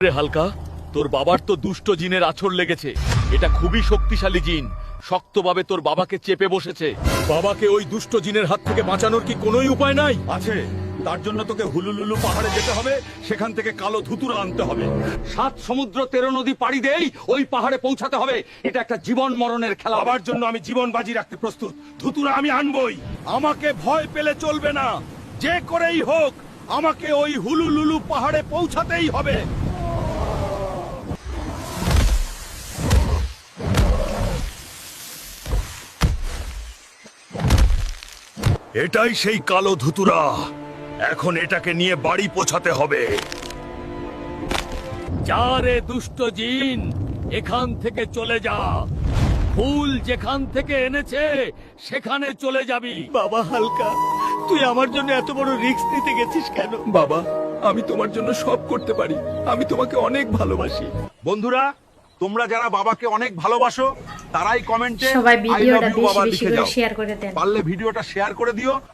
রে হালকা, তোর বাবার তো দুষ্ট জিনের আছর লেগেছে। এটা খুবই শক্তিশালী জিন, শক্তভাবে তোর বাবাকে চেপে বসেছে। বাবাকে ওই দুষ্ট জিনের হাত থেকে বাঁচানোর কি কোনোই উপায় নাই? আছে। তার জন্য তোকে হুলুলুলু পাহাড়ে যেতে হবে, সেখান থেকে কালো ধুতুরা আনতে হবে। 7 সমুদ্র 13 নদী পাড়ি দেই ওই পাহাড়ে পৌঁছাতে হবে। এটা একটা জীবন মরণের খেলা। বাবার জন্য আমি জীবন বাজি রাখতে প্রস্তুত। ধুতুরা আমি আনবই। আমাকে ভয় পেলে চলবে না। যে করেই হোক আমাকে ওই হুলুলুলু পাহাড়ে পৌঁছাতেই হবে। এটাই সেই কালো ধুতুরা। এখন এটাকে নিয়ে বাড়ি পৌঁছাতে হবে। যা রে দুষ্ট জিন, এখান থেকে চলে যা। ফুল যেখান থেকে এনেছে সেখানে চলে যাবি। বাবা হালকা, তুই আমার জন্য এত বড় রিস্ক নিতে গেছিস কেন? বাবা, আমি তোমার জন্য সব করতে পারি। আমি তোমাকে অনেক ভালোবাসি। বন্ধুরা, তোমরা যারা বাবাকে অনেক ভালোবাসো তারাই কমেন্টে সবাই I love ভিডিওটা you বেশি বাবা বেশি লিখে করে যাও। শেয়ার করে দেন। পারলে ভিডিওটা শেয়ার করে দিও।